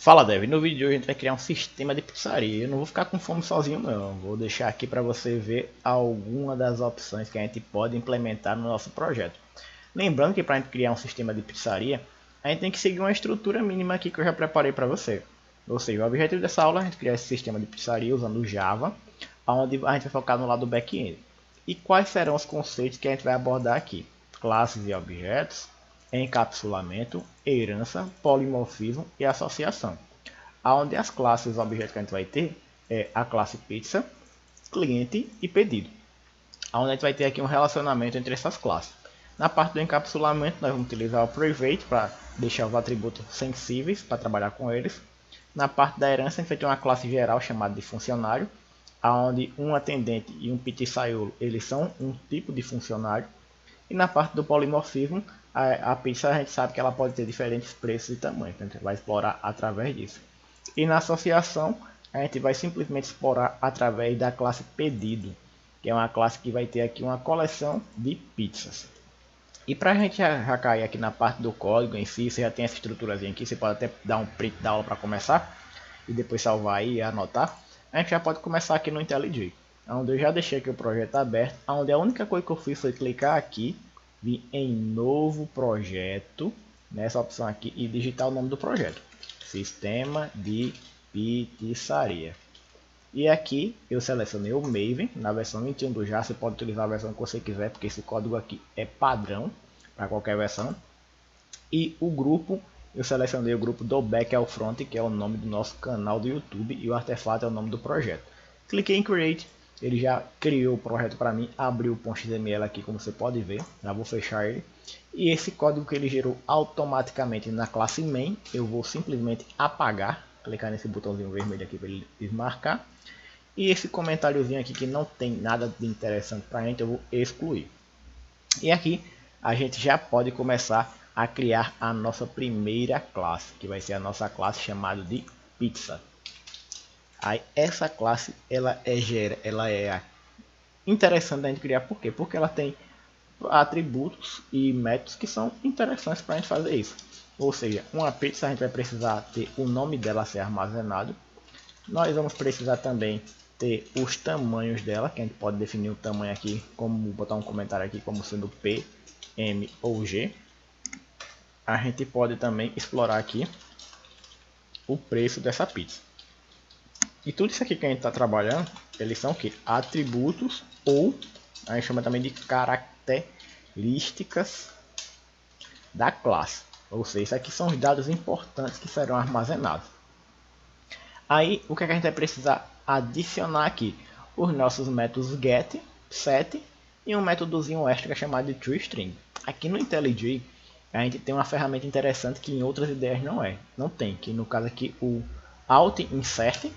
Fala, Dev. No vídeo de hoje a gente vai criar um sistema de pizzaria. Eu não vou ficar com fome sozinho não. Vou deixar aqui para você ver algumas das opções que a gente pode implementar no nosso projeto. Lembrando que para a gente criar um sistema de pizzaria, a gente tem que seguir uma estrutura mínima aqui que eu já preparei para você. Ou seja, o objetivo dessa aula é a gente criar esse sistema de pizzaria usando o Java, onde a gente vai focar no lado do back-end. E quais serão os conceitos que a gente vai abordar aqui? Classes e objetos, encapsulamento, herança, polimorfismo e associação. Onde as classes e os objetos que a gente vai ter é a classe pizza, cliente e pedido. Onde a gente vai ter aqui um relacionamento entre essas classes. Na parte do encapsulamento nós vamos utilizar o private para deixar os atributos sensíveis para trabalhar com eles. Na parte da herança a gente vai ter uma classe geral chamada de funcionário, onde um atendente e um pizzaiolo eles são um tipo de funcionário. E na parte do polimorfismo, a pizza a gente sabe que ela pode ter diferentes preços e tamanhos, então a gente vai explorar através disso. E na associação, a gente vai simplesmente explorar através da classe pedido, que é uma classe que vai ter aqui uma coleção de pizzas. E para a gente já cair aqui na parte do código em si, você já tem essa estruturazinha aqui, você pode até dar um print da aula para começar, e depois salvar aí e anotar. A gente já pode começar aqui no IntelliJ, onde eu já deixei aqui o projeto aberto, onde a única coisa que eu fiz foi clicar aqui, vir em novo projeto, nessa opção aqui, e digitar o nome do projeto. Sistema de pizzaria. E aqui eu selecionei o Maven na versão 21 do Java. Você pode utilizar a versão que você quiser, porque esse código aqui é padrão para qualquer versão. E o grupo, eu selecionei o grupo do back ao front, que é o nome do nosso canal do YouTube, e o artefato é o nome do projeto. Cliquei em Create, ele já criou o projeto para mim, abriu o .xml aqui como você pode ver, já vou fechar ele. E esse código que ele gerou automaticamente na classe main, eu vou simplesmente apagar, clicar nesse botãozinho vermelho aqui para ele desmarcar. E esse comentáriozinho aqui que não tem nada de interessante para a gente, eu vou excluir. E aqui a gente já pode começar a criar a nossa primeira classe, que vai ser a nossa classe chamada de pizza. Aí essa classe ela é interessante a gente criar, por quê? Porque ela tem atributos e métodos que são interessantes para a gente fazer isso. Ou seja, uma pizza a gente vai precisar ter o nome dela ser armazenado. Nós vamos precisar também ter os tamanhos dela, que a gente pode definir o tamanho aqui, como botar um comentário aqui como sendo P, M ou G. A gente pode também explorar aqui o preço dessa pizza. E tudo isso aqui que a gente está trabalhando, eles são que atributos ou a gente chama também de características da classe. Ou seja, isso aqui são os dados importantes que serão armazenados. Aí o que a gente vai precisar adicionar aqui? Os nossos métodos get, set e um métodozinho extra chamado de toString. Aqui no IntelliJ a gente tem uma ferramenta interessante que em outras ideias não tem, que no caso aqui o alt insert,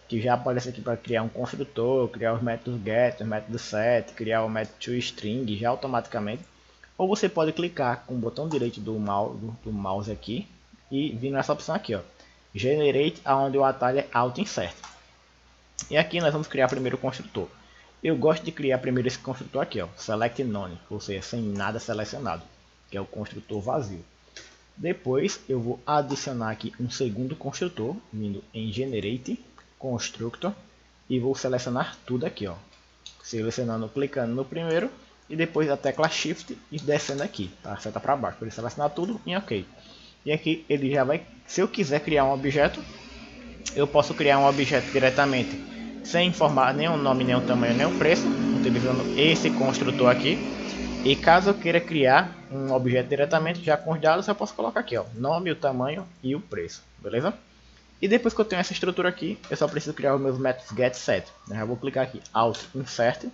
que já aparece aqui para criar um construtor, criar os métodos get, os métodos set, criar o método toString já automaticamente. Ou você pode clicar com o botão direito do mouse aqui e vir nessa opção aqui, ó, generate, onde o atalho é alt insert. E aqui nós vamos criar primeiro o construtor. Eu gosto de criar primeiro esse construtor aqui, ó, select none, ou seja, sem nada selecionado, que é o construtor vazio. Depois eu vou adicionar aqui um segundo construtor, vindo em generate constructor, e vou selecionar tudo aqui, ó, selecionando, clicando no primeiro e depois a tecla shift e descendo aqui, tá? Seta para baixo, para ele selecionar tudo em ok. E aqui ele já vai, se eu quiser criar um objeto, eu posso criar um objeto diretamente, sem informar nenhum nome, nenhum tamanho, nenhum preço, utilizando esse construtor aqui. E caso eu queira criar um objeto diretamente, já com os dados, eu posso colocar aqui, ó, nome, o tamanho e o preço, beleza? E depois que eu tenho essa estrutura aqui, eu só preciso criar os meus métodos get, set. Eu já vou clicar aqui, alt, insert,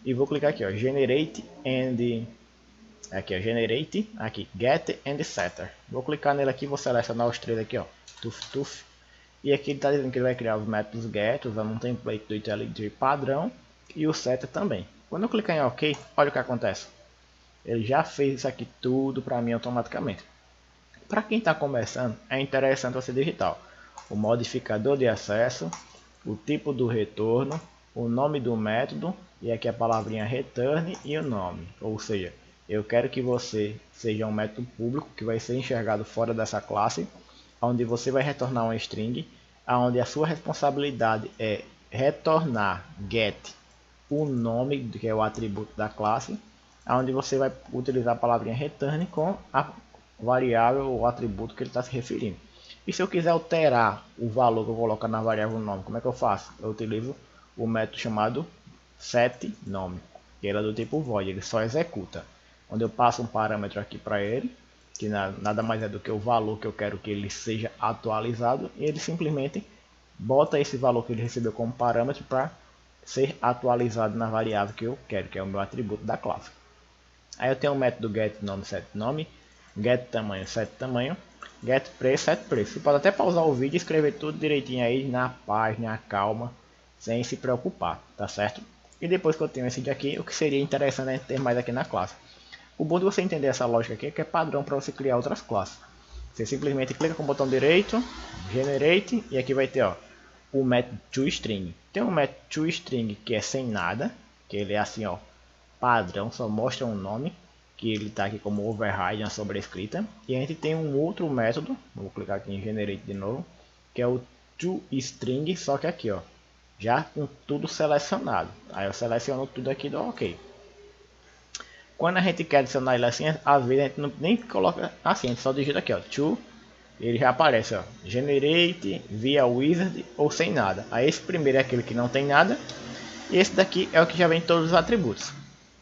e vou clicar aqui, ó, generate and aqui, ó, generate, aqui, get and setter. Vou clicar nele aqui, vou selecionar os três aqui, ó, tuf. E aqui ele está dizendo que ele vai criar os métodos get usando um template do IntelliJ padrão e o setter também. Quando eu clicar em OK, olha o que acontece. Ele já fez isso aqui tudo para mim automaticamente. Para quem está começando, é interessante você digitar o modificador de acesso, o tipo do retorno, o nome do método e aqui a palavrinha return e o nome. Ou seja, eu quero que você seja um método público que vai ser enxergado fora dessa classe onde você vai retornar uma string, onde a sua responsabilidade é retornar get o nome, que é o atributo da classe, onde você vai utilizar a palavrinha return com a variável ou atributo que ele está se referindo. E se eu quiser alterar o valor que eu coloco na variável nome, como é que eu faço? Eu utilizo o método chamado setNome, que ele é do tipo void, ele só executa. Onde eu passo um parâmetro aqui para ele, que nada mais é do que o valor que eu quero que ele seja atualizado, e ele simplesmente bota esse valor que ele recebeu como parâmetro para ser atualizado na variável que eu quero, que é o meu atributo da classe. Aí eu tenho o método getNome setNome, getTamanho setTamanho, getPreço setPreço. Você pode até pausar o vídeo e escrever tudo direitinho aí na página, calma, sem se preocupar, tá certo? E depois que eu tenho esse daqui, o que seria interessante é ter mais aqui na classe. O bom de você entender essa lógica aqui é que é padrão para você criar outras classes. Você simplesmente clica com o botão direito, Generate, e aqui vai ter ó, o método toString. Tem um método toString que é sem nada, que ele é assim ó, padrão, só mostra um nome, que ele está aqui como override na sobrescrita. E a gente tem um outro método, vou clicar aqui em Generate de novo, que é o toString, só que aqui ó, já com tudo selecionado. Aí eu seleciono tudo aqui e dou OK. Quando a gente quer adicionar ele assim, às vezes a gente não nem coloca assim, a gente só digita aqui ó, to, ele já aparece ó, generate via wizard ou sem nada. Aí esse primeiro é aquele que não tem nada, e esse daqui é o que já vem todos os atributos.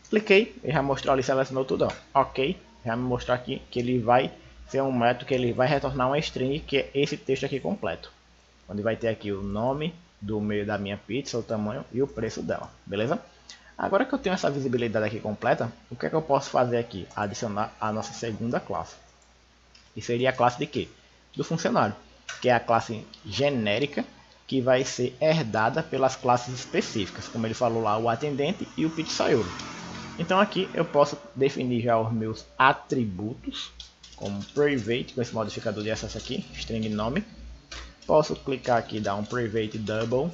Cliquei, ele já mostrou ali, selecionou tudo ó, OK, já me mostrou aqui que ele vai ser um método que ele vai retornar uma string, que é esse texto aqui completo, onde vai ter aqui o nome do meio da minha pizza, o tamanho e o preço dela, beleza? Agora que eu tenho essa visibilidade aqui completa, o que é que eu posso fazer aqui? Adicionar a nossa segunda classe. E seria a classe de quê? Do funcionário, que é a classe genérica, que vai ser herdada pelas classes específicas, como ele falou lá, o atendente e o pizzaiolo. Então aqui eu posso definir já os meus atributos, como private, com esse modificador de acesso aqui, string nome. Posso clicar aqui e dar um private double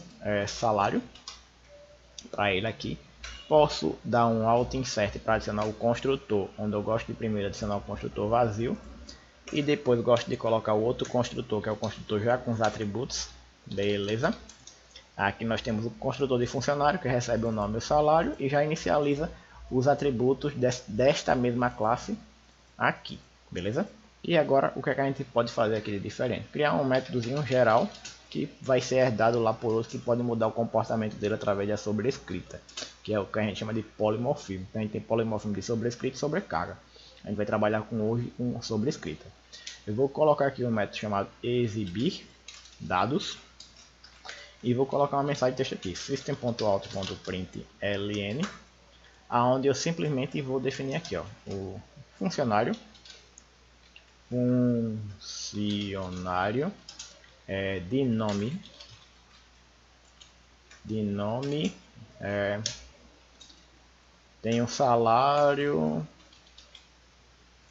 salário para ele aqui. Posso dar um alt insert para adicionar o construtor, onde eu gosto de primeiro adicionar o construtor vazio. E depois gosto de colocar o outro construtor, que é o construtor já com os atributos. Beleza. Aqui nós temos o construtor de funcionário, que recebe o nome e o salário. E já inicializa os atributos desta mesma classe aqui. Beleza. E agora o que a gente pode fazer aqui de diferente? Criar um métodozinho geral, que vai ser herdado lá por outros, que pode mudar o comportamento dele através da sobrescrita, que é o que a gente chama de polimorfismo. Então a gente tem polimorfismo de sobrescrita e sobrecarga. A gente vai trabalhar com hoje com sobrescrita. Eu vou colocar aqui um método chamado exibir dados e vou colocar uma mensagem de texto aqui, system.out.println, aonde eu simplesmente vou definir aqui ó, o funcionário de nome tem um salário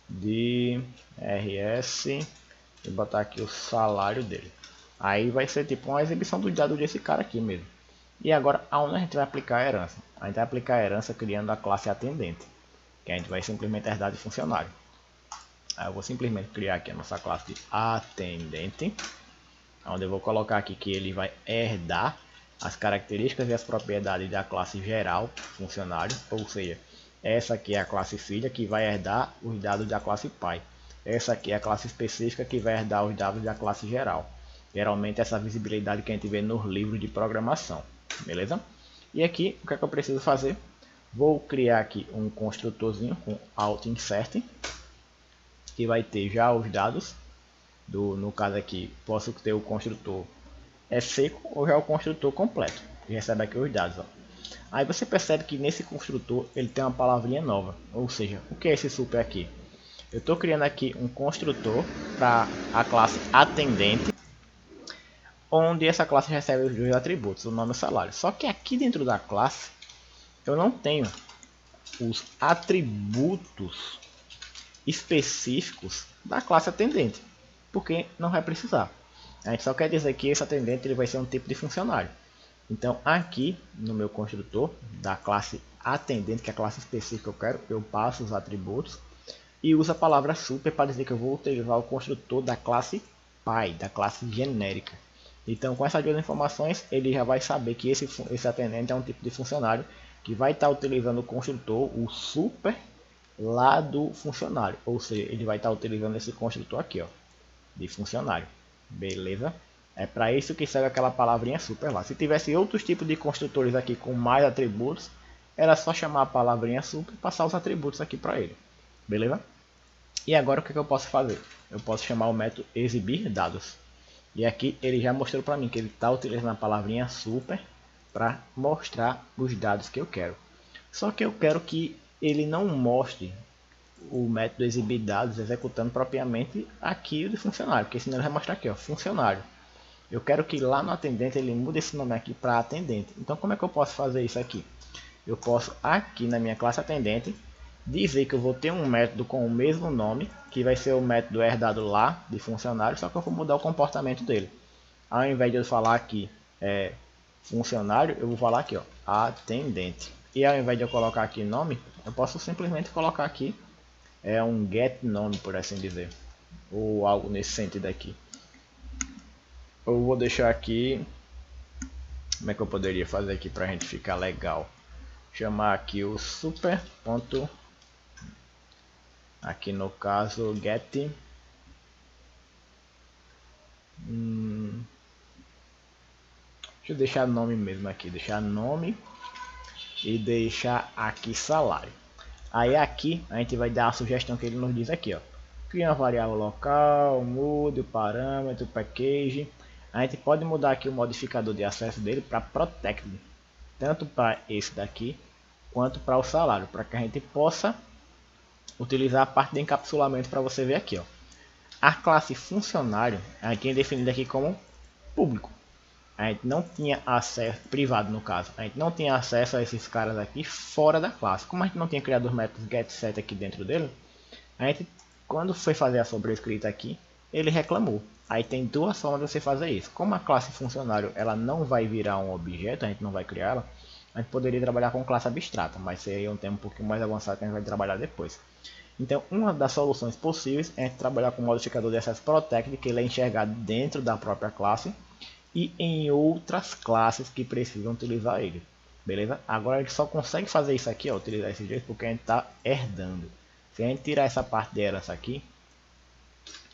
de RS e botar aqui o salário dele. Aí vai ser tipo uma exibição do dado desse cara aqui mesmo. E agora aonde a gente vai aplicar a herança? A gente vai aplicar a herança criando a classe atendente, que a gente vai simplesmente herdar de funcionário. Aí eu vou simplesmente criar aqui a nossa classe de atendente, onde eu vou colocar aqui que ele vai herdar as características e as propriedades da classe geral funcionário, ou seja, essa aqui é a classe filha que vai herdar os dados da classe pai. Essa aqui é a classe específica que vai herdar os dados da classe geral. Geralmente essa visibilidade que a gente vê nos livros de programação, beleza? E aqui o que é que eu preciso fazer? Vou criar aqui um construtorzinho com alt insert, que vai ter já os dados no caso aqui posso ter o construtor seco ou já o construtor completo, que recebe aqui os dados ó. Aí você percebe que nesse construtor ele tem uma palavrinha nova, ou seja, o que é esse super aqui? Eu estou criando aqui um construtor para a classe atendente, onde essa classe recebe os dois atributos, o nome e o salário. Só que aqui dentro da classe eu não tenho os atributos específicos da classe atendente, porque não vai precisar. A gente só quer dizer que esse atendente ele vai ser um tipo de funcionário. Então aqui no meu construtor da classe atendente, que é a classe específica que eu quero, eu passo os atributos e uso a palavra super para dizer que eu vou utilizar o construtor da classe pai da classe genérica. Então, com essas duas informações, ele já vai saber que esse atendente é um tipo de funcionário que vai estar utilizando o construtor, o super, lá do funcionário. Ou seja, ele vai estar utilizando esse construtor aqui, ó, de funcionário. Beleza? É para isso que serve aquela palavrinha super lá. Se tivesse outros tipos de construtores aqui com mais atributos, era só chamar a palavrinha super e passar os atributos aqui para ele. Beleza? E agora o que eu posso fazer? Eu posso chamar o método exibir dados. E aqui ele já mostrou para mim que ele está utilizando a palavrinha super para mostrar os dados que eu quero. Só que eu quero que ele não mostre o método exibir dados executando propriamente aqui o de funcionário, porque senão ele vai mostrar aqui, ó, funcionário. Eu quero que lá no atendente ele mude esse nome aqui para atendente. Então como é que eu posso fazer isso aqui? Eu posso aqui na minha classe atendente dizer que eu vou ter um método com o mesmo nome, que vai ser o método herdado lá de funcionário, só que eu vou mudar o comportamento dele. Ao invés de eu falar aqui funcionário, eu vou falar aqui, ó, atendente. E ao invés de eu colocar aqui nome, eu posso simplesmente colocar aqui um get nome, por assim dizer, ou algo nesse sentido aqui. Eu vou deixar aqui, como é que eu poderia fazer aqui para a gente ficar legal? Chamar aqui o super ponto, aqui no caso get, deixa eu deixar nome mesmo aqui, deixar nome e deixar aqui salário. Aí aqui a gente vai dar a sugestão que ele nos diz aqui, ó, cria uma variável local, mude o parâmetro, package. A gente pode mudar aqui o modificador de acesso dele para protected, tanto para esse daqui quanto para o salário, para que a gente possa utilizar a parte de encapsulamento para você ver aqui, ó. A classe funcionário a gente tinha definido aqui como público. A gente não tinha acesso, privado no caso, a gente não tinha acesso a esses caras aqui fora da classe. Como a gente não tinha criado os métodos getSet aqui dentro dele, a gente, quando foi fazer a sobrescrita aqui, ele reclamou. Aí tem duas formas de você fazer isso. Como a classe funcionário ela não vai virar um objeto, a gente não vai criar ela, a gente poderia trabalhar com classe abstrata, mas seria um tema um pouquinho mais avançado que a gente vai trabalhar depois. Então, uma das soluções possíveis é trabalhar com o modificador de acesso protected, que ele é enxergado dentro da própria classe e em outras classes que precisam utilizar ele. Beleza? Agora a gente só consegue fazer isso aqui, ó, utilizar esses dois, porque a gente está herdando. Se a gente tirar essa parte de herança aqui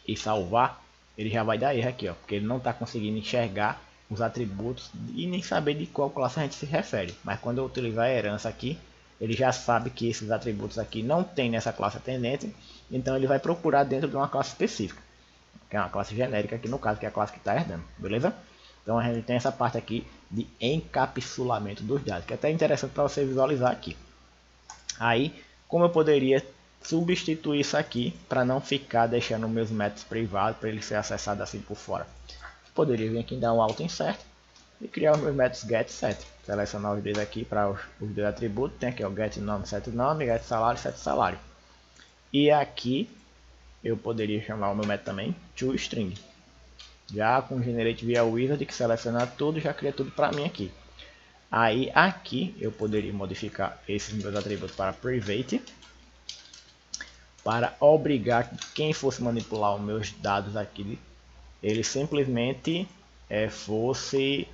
e salvar, ele já vai dar erro aqui, ó, porque ele não está conseguindo enxergar os atributos e nem saber de qual classe a gente se refere. Mas quando eu utilizar a herança aqui, ele já sabe que esses atributos aqui não tem nessa classe atendente, então ele vai procurar dentro de uma classe específica, que é uma classe genérica aqui no caso, que é a classe que está herdando, beleza? Então a gente tem essa parte aqui de encapsulamento dos dados, que é até interessante para você visualizar aqui. Aí, como eu poderia substituir isso aqui para não ficar deixando meus métodos privados para ele ser acessado assim por fora? Poderia vir aqui dar um auto insert e criar os meus métodos getSet. Selecionar os dois aqui para os dois atributos. Tem aqui o getNome, setNome, getSalário, setSalário. E aqui eu poderia chamar o meu método também toString. Já com o Generate via Wizard, que seleciona tudo, já cria tudo para mim aqui. Aí aqui eu poderia modificar esses meus atributos para private, para obrigar quem fosse manipular os meus dados aqui, ele simplesmente fosse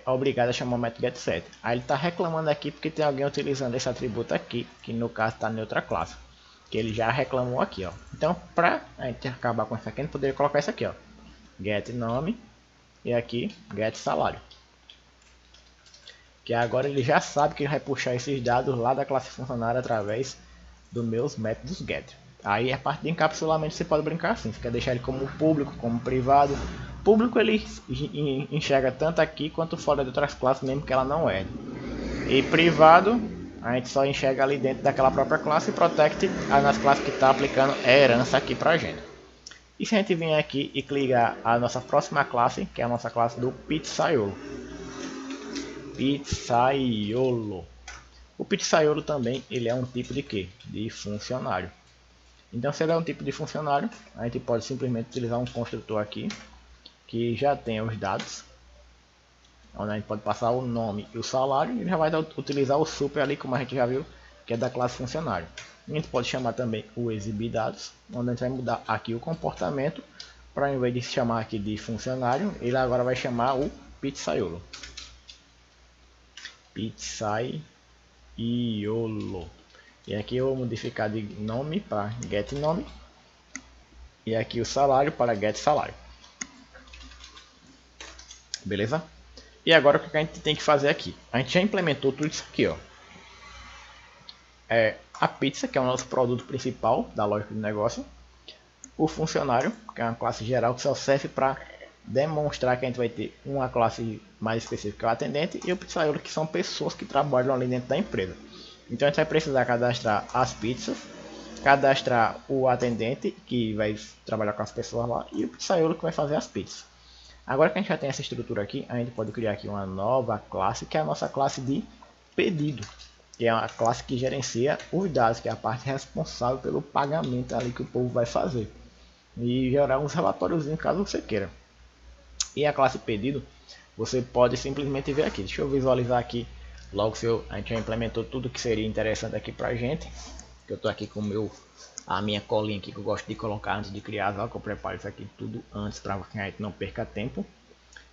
obrigado a chamar o método getSet. Aí ele está reclamando aqui porque tem alguém utilizando esse atributo aqui, que no caso está em outra classe, que ele já reclamou aqui, ó. Então, para a gente acabar com isso aqui, a gente poderia colocar isso aqui, ó, getNome e aqui getSalário, que agora ele já sabe que ele vai puxar esses dados lá da classe funcionária através dos meus métodos get. Aí a parte de encapsulamento você pode brincar assim, você quer deixar ele como público, como privado. Público ele enxerga tanto aqui quanto fora de outras classes, mesmo que ela não é. E privado a gente só enxerga ali dentro daquela própria classe, e protect nas classes que está aplicando a herança aqui pra gente. E se a gente vir aqui e clicar a nossa próxima classe, que é a nossa classe do pizzaiolo. Pizzaiolo. O pizzaiolo também ele é um tipo de quê? De funcionário. Então se ele é um tipo de funcionário, a gente pode simplesmente utilizar um construtor aqui, que já tem os dados, onde a gente pode passar o nome e o salário, e ele já vai utilizar o super ali, como a gente já viu, que é da classe funcionário. A gente pode chamar também o exibir dados, onde a gente vai mudar aqui o comportamento para ao invés de se chamar aqui de funcionário, ele agora vai chamar o pizzaiolo. Pizzaiolo. E aqui eu vou modificar de nome para get nome. E aqui o salário para get salário. Beleza? E agora o que a gente tem que fazer aqui? A gente já implementou tudo isso aqui, ó. A pizza, que é o nosso produto principal da lógica de negócio. O funcionário, que é uma classe geral que só serve para demonstrar que a gente vai ter uma classe mais específica, que é o atendente, e o pizzaiolo, que são pessoas que trabalham ali dentro da empresa. Então a gente vai precisar cadastrar as pizzas, cadastrar o atendente, que vai trabalhar com as pessoas lá, e o pizzaiolo, que vai fazer as pizzas. Agora que a gente já tem essa estrutura aqui, a gente pode criar aqui uma nova classe, que é a nossa classe de pedido, que é uma classe que gerencia os dados, que é a parte responsável pelo pagamento ali que o povo vai fazer, e gerar uns relatórios caso você queira. E a classe pedido, você pode simplesmente ver aqui. Deixa eu visualizar aqui logo se a gente já implementou tudo que seria interessante aqui pra gente. Eu estou aqui com a minha colinha aqui que eu gosto de colocar antes de criar as aulas, que eu preparo isso aqui tudo antes para que a gente não perca tempo.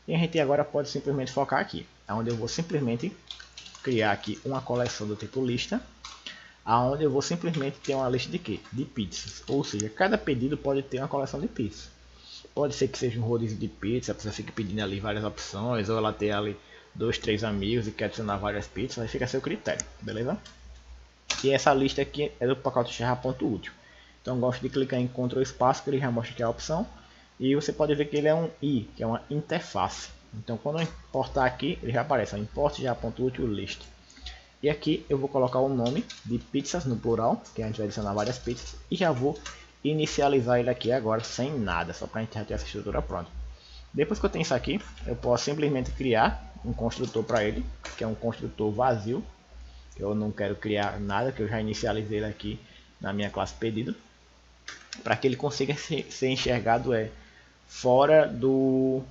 E a gente agora pode simplesmente focar aqui, onde eu vou simplesmente criar aqui uma coleção do tipo lista, aonde eu vou simplesmente ter uma lista de quê? De pizzas. Ou seja, cada pedido pode ter uma coleção de pizzas. Pode ser que seja um rodízio de pizza, a pessoa fique pedindo ali várias opções, ou ela ter ali 2, 3 amigos e quer adicionar várias pizzas, aí fica a seu critério, beleza? E essa lista aqui é do pacote Charra.útil. Então eu gosto de clicar em Ctrl espaço, que ele já mostra aqui a opção. E você pode ver que ele é um I, que é uma interface. Então quando eu importar aqui, ele já aparece, import Charra.útil list. E aqui eu vou colocar o nome de pizzas no plural, que a gente vai adicionar várias pizzas. E já vou inicializar ele aqui agora sem nada, só para a gente já ter essa estrutura pronta. Depois que eu tenho isso aqui, eu posso simplesmente criar um construtor para ele, que é um construtor vazio. Eu não quero criar nada, que eu já inicializei ele aqui na minha classe pedido, para que ele consiga ser enxergado fora do,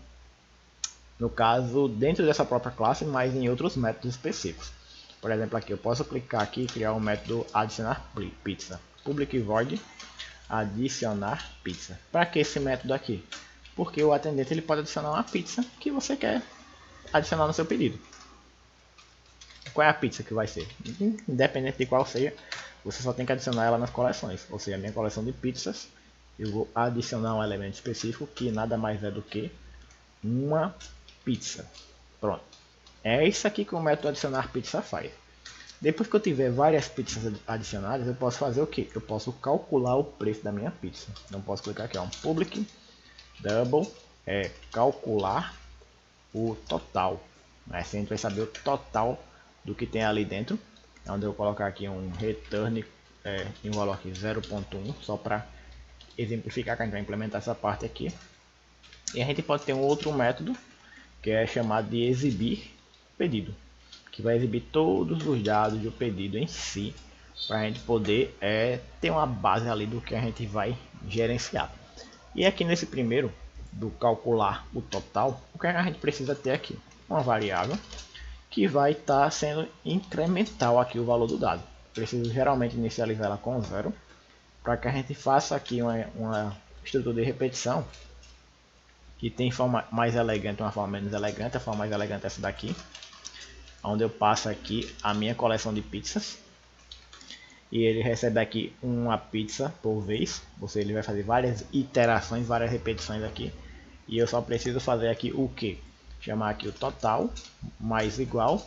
no caso, dentro dessa própria classe, mas em outros métodos específicos. Por exemplo, aqui eu posso clicar aqui e criar um método adicionar pizza, public void adicionar pizza. Para que esse método aqui? Porque o atendente ele pode adicionar uma pizza que você quer adicionar no seu pedido. Qual é a pizza que vai ser? Independente de qual seja, você só tem que adicionar ela nas coleções. Ou seja, a minha coleção de pizzas, eu vou adicionar um elemento específico que nada mais é do que uma pizza. Pronto. É isso aqui que o método adicionar pizza faz. Depois que eu tiver várias pizzas adicionadas, eu posso fazer o que? Eu posso calcular o preço da minha pizza. Então posso clicar aqui, ó, public double calcular o total. Assim a gente vai saber o total do que tem ali dentro. Onde eu vou colocar aqui um return em um valor aqui 0.1, só para exemplificar que a gente vai implementar essa parte aqui. E a gente pode ter um outro método que é chamado de exibir pedido, que vai exibir todos os dados do pedido em si, para a gente poder ter uma base ali do que a gente vai gerenciar. E aqui nesse primeiro, do calcular o total, o que a gente precisa ter aqui? Uma variável que vai estar sendo incremental aqui o valor do dado. Preciso geralmente inicializar ela com 0, para que a gente faça aqui uma estrutura de repetição, que tem forma mais elegante, uma forma menos elegante. A forma mais elegante é essa daqui, onde eu passo aqui a minha coleção de pizzas, e ele recebe aqui uma pizza por vez, ou seja, ele vai fazer várias iterações, várias repetições aqui, e eu só preciso fazer aqui o que? Chamar aqui o total, mais igual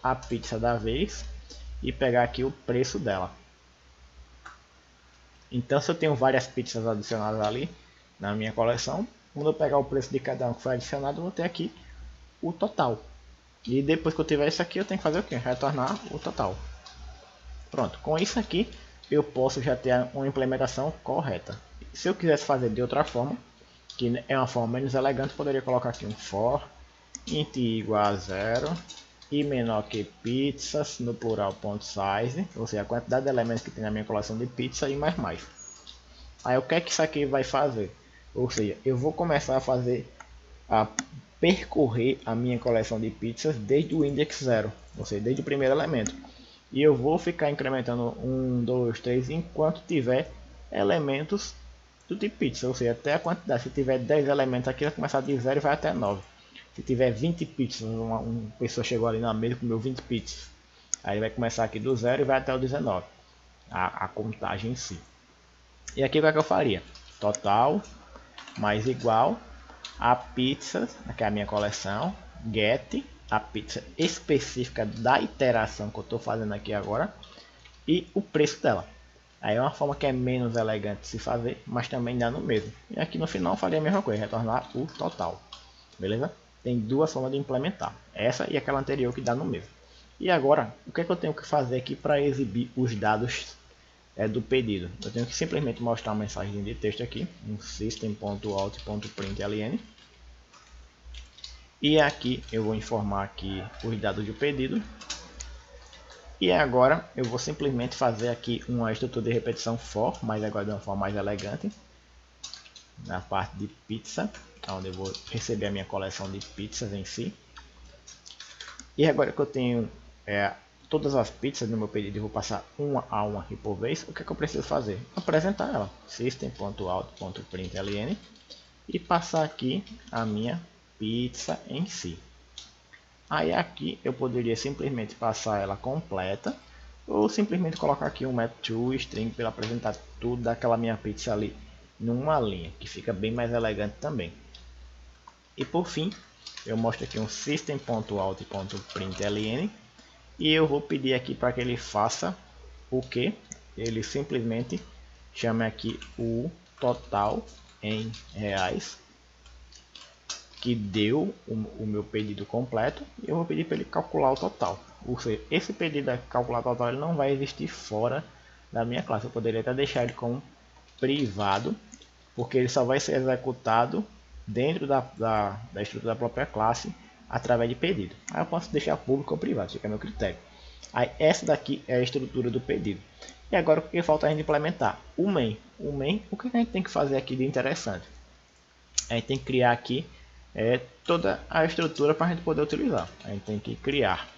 a pizza da vez, e pegar aqui o preço dela. Então se eu tenho várias pizzas adicionadas ali na minha coleção, quando eu pegar o preço de cada um que foi adicionado, eu vou ter aqui o total. E depois que eu tiver isso aqui, eu tenho que fazer o que? Retornar o total. Pronto, com isso aqui eu posso já ter uma implementação correta. Se eu quisesse fazer de outra forma, que é uma forma menos elegante, poderia colocar aqui um for int igual a 0 e menor que pizzas no plural ponto size, ou seja, a quantidade de elementos que tem na minha coleção de pizza e mais. Aí o que é que isso aqui vai fazer? Ou seja, eu vou começar a percorrer a minha coleção de pizzas desde o index 0, ou seja, desde o primeiro elemento. E eu vou ficar incrementando 1, 2, 3 enquanto tiver elementos do tipo pizza, ou seja, até a quantidade. Se tiver 10 elementos aqui, vai começar de 0 e vai até 9. Se tiver 20 pizzas, uma pessoa chegou ali na mesa e comeu 20 pizzas. Aí vai começar aqui do 0 e vai até o 19. A contagem em si. E aqui o que é que eu faria? Total mais igual a pizza, aqui é a minha coleção, get, a pizza específica da iteração que eu estou fazendo aqui agora, e o preço dela. Aí é uma forma que é menos elegante de se fazer, mas também dá no mesmo. E aqui no final eu faria a mesma coisa, retornar o total. Beleza? Tem duas formas de implementar, essa e aquela anterior que dá no mesmo. E agora, o que é que eu tenho que fazer aqui para exibir os dados do pedido? Eu tenho que simplesmente mostrar uma mensagem de texto aqui, um system.out.println. E aqui eu vou informar aqui os dados do pedido. E agora eu vou simplesmente fazer aqui uma estrutura de repetição for, mas agora de uma forma mais elegante. Na parte de pizza, onde eu vou receber a minha coleção de pizzas em si. E agora que eu tenho todas as pizzas no meu pedido, eu vou passar uma a uma aqui por vez. O que é que eu preciso fazer? Apresentar ela, system.out.println, e passar aqui a minha pizza em si. Aí aqui eu poderia simplesmente passar ela completa, ou simplesmente colocar aqui um método toString para apresentar tudo daquela minha pizza ali numa linha, que fica bem mais elegante também. E por fim, eu mostro aqui um system.out.println, e eu vou pedir aqui para que ele faça o que? Ele simplesmente chame aqui o total em reais, que deu o meu pedido completo, e eu vou pedir para ele calcular o total. Ou seja, esse pedido de calcular o total ele não vai existir fora da minha classe. Eu poderia até deixar ele como privado, porque ele só vai ser executado dentro da estrutura da própria classe através de pedido. Aí eu posso deixar público ou privado, fica a meu critério. Aí essa daqui é a estrutura do pedido. E agora o que falta a gente implementar? O main. O main, o que a gente tem que fazer aqui de interessante? A gente tem que criar aqui toda a estrutura para a gente poder utilizar. A gente tem que criar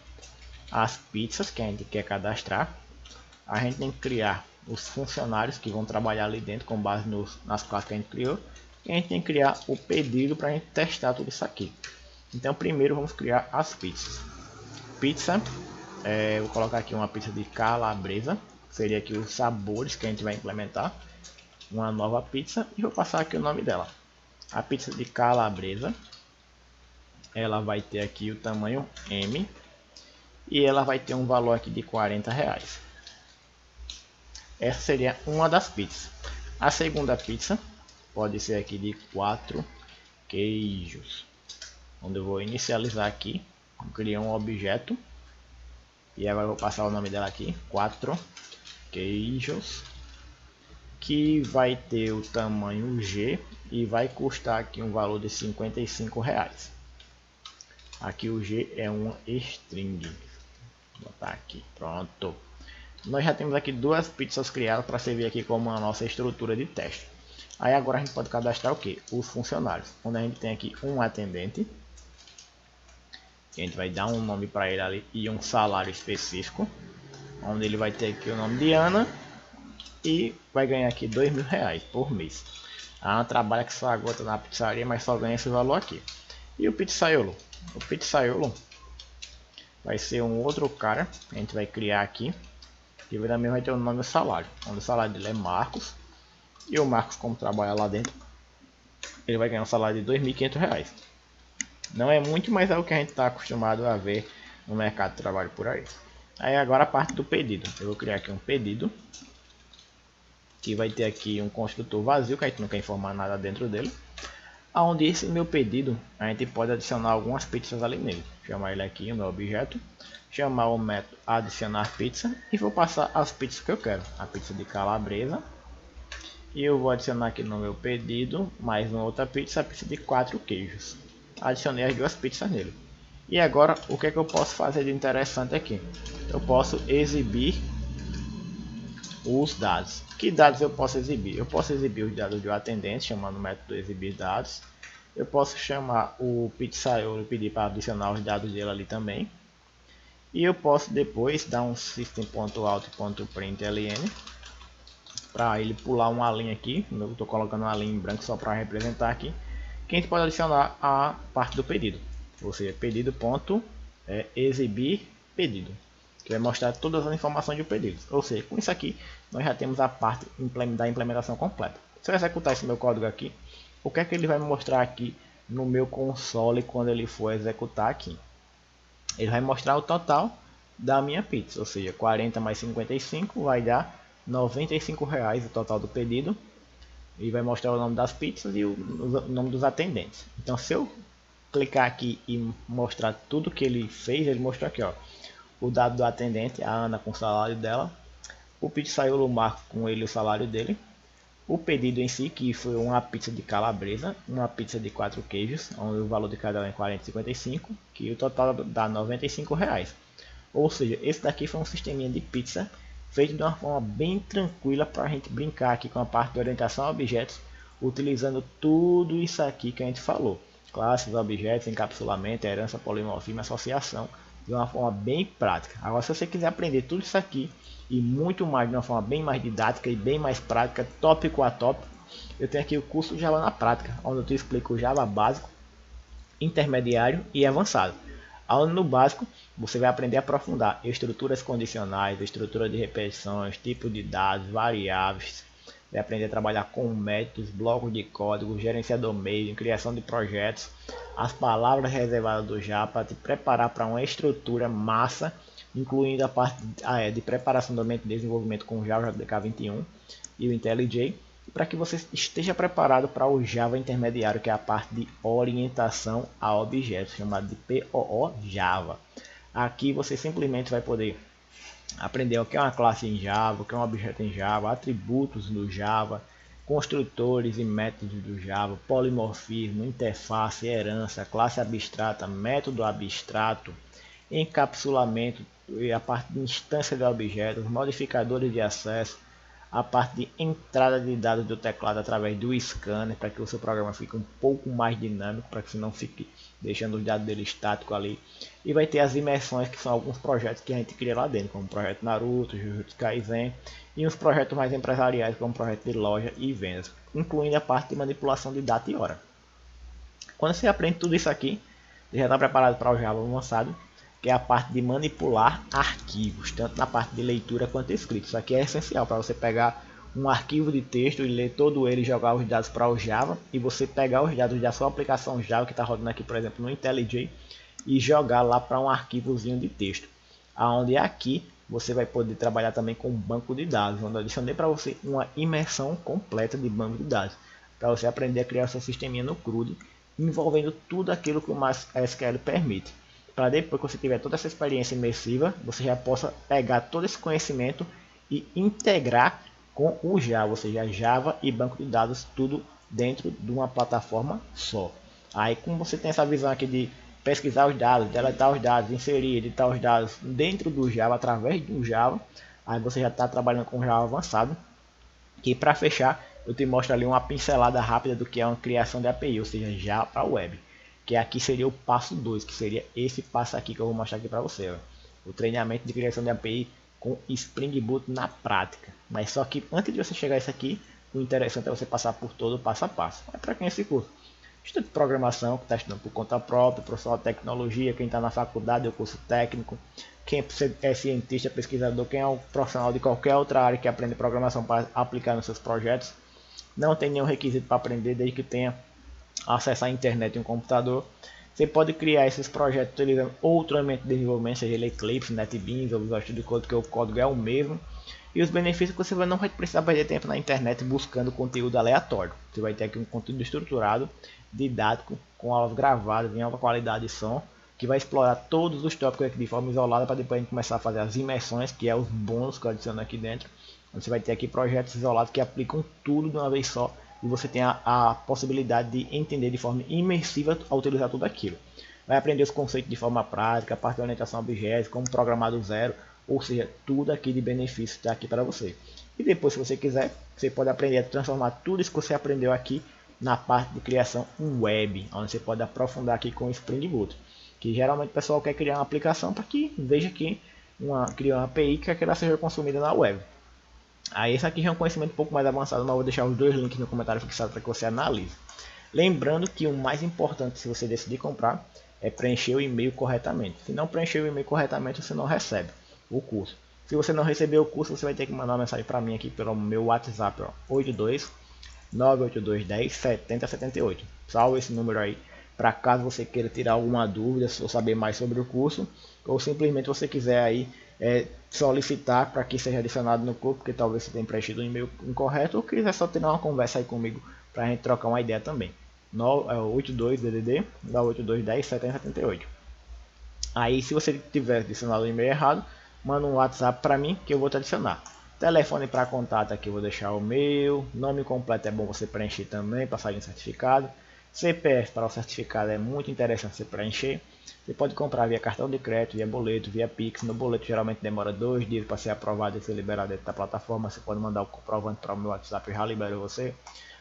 as pizzas que a gente quer cadastrar. A gente tem que criar os funcionários que vão trabalhar ali dentro com base nas classes que a gente criou. E a gente tem que criar o pedido para a gente testar tudo isso aqui. Então primeiro vamos criar as pizzas. Pizza, vou colocar aqui uma pizza de calabresa, seria aqui os sabores que a gente vai implementar. Uma nova pizza, e vou passar aqui o nome dela. A pizza de calabresa, ela vai ter aqui o tamanho M, e ela vai ter um valor aqui de R$40. Essa seria uma das pizzas. A segunda pizza pode ser aqui de 4 queijos, onde eu vou inicializar aqui, vou criar um objeto, e agora eu vou passar o nome dela aqui, 4 queijos, que vai ter o tamanho G e vai custar aqui um valor de R$55. Aqui o G é uma string. Vou botar aqui, pronto. Nós já temos aqui duas pizzas criadas para servir aqui como a nossa estrutura de teste. Aí agora a gente pode cadastrar o que? Os funcionários. Onde a gente tem aqui um atendente, a gente vai dar um nome para ele ali e um salário específico, onde ele vai ter aqui o nome de Ana e vai ganhar aqui R$2.000 por mês. A Ana trabalha que só a gota na pizzaria, mas só ganha esse valor aqui. E o pizzaiolo? O pizzaiolo vai ser um outro cara que a gente vai criar aqui, que também vai ter o nome e o salário, onde o salário dele é Marcos, e o Marcos, como trabalha lá dentro, ele vai ganhar um salário de R$2.500. Não é muito, mas é o que a gente está acostumado a ver no mercado de trabalho por aí. Aí agora a parte do pedido. Eu vou criar aqui um pedido, que vai ter aqui um construtor vazio, que a gente não quer informar nada dentro dele. Onde esse meu pedido, a gente pode adicionar algumas pizzas ali nele. Chamar ele aqui, o meu objeto. Chamar o método adicionar pizza. E vou passar as pizzas que eu quero. A pizza de calabresa. E eu vou adicionar aqui no meu pedido mais uma outra pizza, a pizza de 4 queijos. Adicionei as duas pizzas nele. E agora o que é que eu posso fazer de interessante aqui? Eu posso exibir os dados. Que dados eu posso exibir? Eu posso exibir os dados do atendente, chamando o método exibir dados. Eu posso chamar o pizzaiolo e pedir para adicionar os dados dele ali também. E eu posso depois dar um system.out.println para ele pular uma linha aqui. Eu estou colocando uma linha em branco só para representar aqui. Que a gente pode adicionar a parte do pedido, ou seja, pedido.exibir pedido, que vai mostrar todas as informações do pedido. Ou seja, com isso aqui nós já temos a parte da implementação completa. Se eu executar esse meu código aqui, o que é que ele vai me mostrar aqui no meu console quando ele for executar aqui? Ele vai mostrar o total da minha pizza, ou seja, 40 mais 55 vai dar R$95 o total do pedido. E vai mostrar o nome das pizzas e o nome dos atendentes. Então, se eu clicar aqui e mostrar tudo que ele fez, ele mostrou aqui, ó, o dado do atendente, a Ana com o salário dela, o pizzaiolo Marco com ele o salário dele, o pedido em si, que foi uma pizza de calabresa, uma pizza de 4 queijos, onde o valor de cada um é 40,55, que o total dá R$95. Ou seja, esse daqui foi um sisteminha de pizza feito de uma forma bem tranquila para a gente brincar aqui com a parte de orientação a objetos, utilizando tudo isso aqui que a gente falou: classes, objetos, encapsulamento, herança, polimorfismo, associação, de uma forma bem prática. Agora, se você quiser aprender tudo isso aqui e muito mais de uma forma bem mais didática e bem mais prática, tópico a tópico, eu tenho aqui o curso Java na Prática, onde eu te explico o Java básico, intermediário e avançado. Onde no básico você vai aprender a aprofundar estruturas condicionais, estrutura de repetições, tipo de dados, variáveis. Vai aprender a trabalhar com métodos, blocos de código, gerenciador meio, criação de projetos, as palavras reservadas do Java para te preparar para uma estrutura massa, incluindo a parte de preparação do ambiente de desenvolvimento com o Java JDK 21 e o IntelliJ, para que você esteja preparado para o Java intermediário, que é a parte de orientação a objetos, chamado de POO Java. Aqui você simplesmente vai poder aprender o que é uma classe em Java, o que é um objeto em Java, atributos do Java, construtores e métodos do Java, polimorfismo, interface, herança, classe abstrata, método abstrato, encapsulamento e a parte de instância de objetos, modificadores de acesso, a parte de entrada de dados do teclado através do scanner, para que o seu programa fique um pouco mais dinâmico, para que você não fique deixando os dados dele estático ali. E vai ter as imersões, que são alguns projetos que a gente cria lá dentro, como o projeto Naruto, Jujutsu Kaisen, e uns projetos mais empresariais, como o projeto de loja e vendas, incluindo a parte de manipulação de data e hora. Quando você aprende tudo isso aqui, você já está preparado para o Java avançado, que é a parte de manipular arquivos, tanto na parte de leitura quanto escrito. Isso aqui é essencial para você pegar um arquivo de texto e ler todo ele e jogar os dados para o Java, e você pegar os dados da sua aplicação Java, que está rodando aqui, por exemplo, no IntelliJ, e jogar lá para um arquivozinho de texto, aonde aqui você vai poder trabalhar também com um banco de dados, onde eu adicionei para você uma imersão completa de banco de dados, para você aprender a criar seu sisteminha no CRUD, envolvendo tudo aquilo que o MySQL permite, para depois que você tiver toda essa experiência imersiva, você já possa pegar todo esse conhecimento e integrar com o Java, ou seja, Java e banco de dados, tudo dentro de uma plataforma só. Aí, como você tem essa visão aqui de pesquisar os dados, deletar os dados, inserir, editar os dados dentro do Java, através do Java, aí você já está trabalhando com Java avançado. Que para fechar, eu te mostro ali uma pincelada rápida do que é uma criação de API, ou seja, Java para web. Que aqui seria o passo 2, que seria esse passo aqui que eu vou mostrar aqui para você. Ó. O treinamento de criação de API com Spring Boot na prática. Mas só que antes de você chegar a isso aqui, o interessante é você passar por todo o passo a passo. É para quem é esse curso? Estudo de programação, que está estudando por conta própria, profissional de tecnologia, quem está na faculdade, é o curso técnico, quem é cientista, pesquisador, quem é um profissional de qualquer outra área que aprende programação para aplicar nos seus projetos. Não tem nenhum requisito para aprender, desde que tenha acesso à internet e um computador. Você pode criar esses projetos utilizando outro ambiente de desenvolvimento, seja ele Eclipse, NetBeans ou Visual Studio Code, que o código é o mesmo. E os benefícios que você não vai precisar perder tempo na internet buscando conteúdo aleatório. Você vai ter aqui um conteúdo estruturado, didático, com aulas gravadas em alta qualidade de som, que vai explorar todos os tópicos aqui de forma isolada, para depois a gente começar a fazer as imersões, que é os bônus que eu adiciono aqui dentro. Você vai ter aqui projetos isolados que aplicam tudo de uma vez só, e você tem a possibilidade de entender de forma imersiva ao utilizar tudo aquilo. Vai aprender os conceitos de forma prática, a parte de orientação a objetos, como programar do zero, ou seja, tudo aqui de benefício está aqui para você. E depois, se você quiser, você pode aprender a transformar tudo isso que você aprendeu aqui na parte de criação web, onde você pode aprofundar aqui com o Spring Boot, que geralmente o pessoal quer criar uma aplicação para que veja que criar uma API que ela seja consumida na web. Aí esse aqui já é um conhecimento um pouco mais avançado, mas vou deixar os dois links no comentário fixado para que você analise. Lembrando que o mais importante, se você decidir comprar, é preencher o e-mail corretamente. Se não preencher o e-mail corretamente, você não recebe o curso. Se você não receber o curso, você vai ter que mandar uma mensagem para mim aqui pelo meu WhatsApp, 82 982 10 7078. Salve esse número aí para caso você queira tirar alguma dúvida ou saber mais sobre o curso, ou simplesmente você quiser aí solicitar para que seja adicionado no curso, porque talvez você tenha preenchido um e-mail incorreto, ou quiser só ter uma conversa aí comigo para a gente trocar uma ideia também. 82 DDD 982 10 7078. Aí se você tiver adicionado o e-mail errado, manda um WhatsApp para mim que eu vou te adicionar. Telefone para contato aqui eu vou deixar o meu. Nome completo é bom você preencher também para sair um certificado. CPF para o certificado é muito interessante você preencher. Você pode comprar via cartão de crédito, via boleto, via Pix. No boleto geralmente demora 2 dias para ser aprovado e ser liberado dentro da plataforma. Você pode mandar o comprovante para o meu WhatsApp, eu já libero você.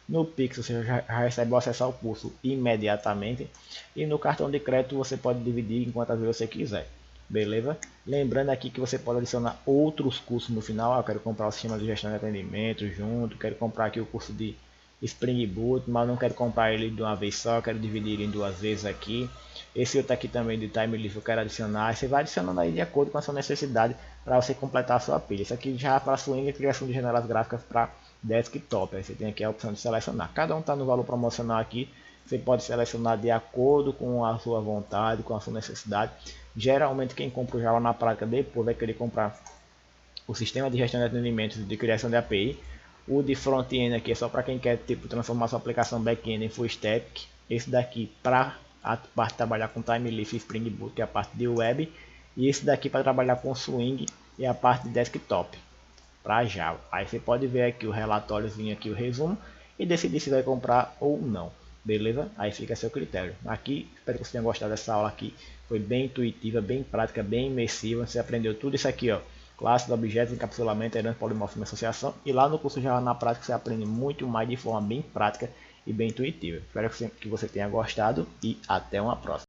No Pix você já recebe o acesso ao curso imediatamente. E no cartão de crédito você pode dividir em quantas vezes você quiser. Beleza? Lembrando aqui que você pode adicionar outros cursos no final. Eu quero comprar o sistema de gestão de atendimento junto. Quero comprar aqui o curso de Spring Boot, mas não quero comprar ele de uma vez só. Quero dividir ele em 2 vezes aqui. Esse outro aqui também de Time Lift eu quero adicionar. Você vai adicionando aí de acordo com a sua necessidade para você completar a sua pilha. Isso aqui já é para Swing e criação de janelas gráficas para desktop. Aí você tem aqui a opção de selecionar. Cada um está no valor promocional aqui. Você pode selecionar de acordo com a sua vontade, com a sua necessidade. Geralmente quem compra o Java na prática depois vai querer comprar o sistema de gestão de atendimentos e de criação de API. O de front-end aqui é só para quem quer transformar sua aplicação back-end em full stack. Esse daqui para a parte de trabalhar com TimeLeaf e Spring Boot, que é a parte de web. E esse daqui para trabalhar com Swing e a parte de desktop para Java. Aí você pode ver aqui o relatóriozinho aqui, o resumo, e decidir se vai comprar ou não. Beleza? Aí fica a seu critério. Aqui, espero que você tenha gostado dessa aula aqui. Foi bem intuitiva, bem prática, bem imersiva. Você aprendeu tudo isso aqui, ó. Classes, objetos, encapsulamento, herança, polimorfismo e associação. E lá no curso Java na prática você aprende muito mais de forma bem prática e bem intuitiva. Espero que você tenha gostado e até uma próxima.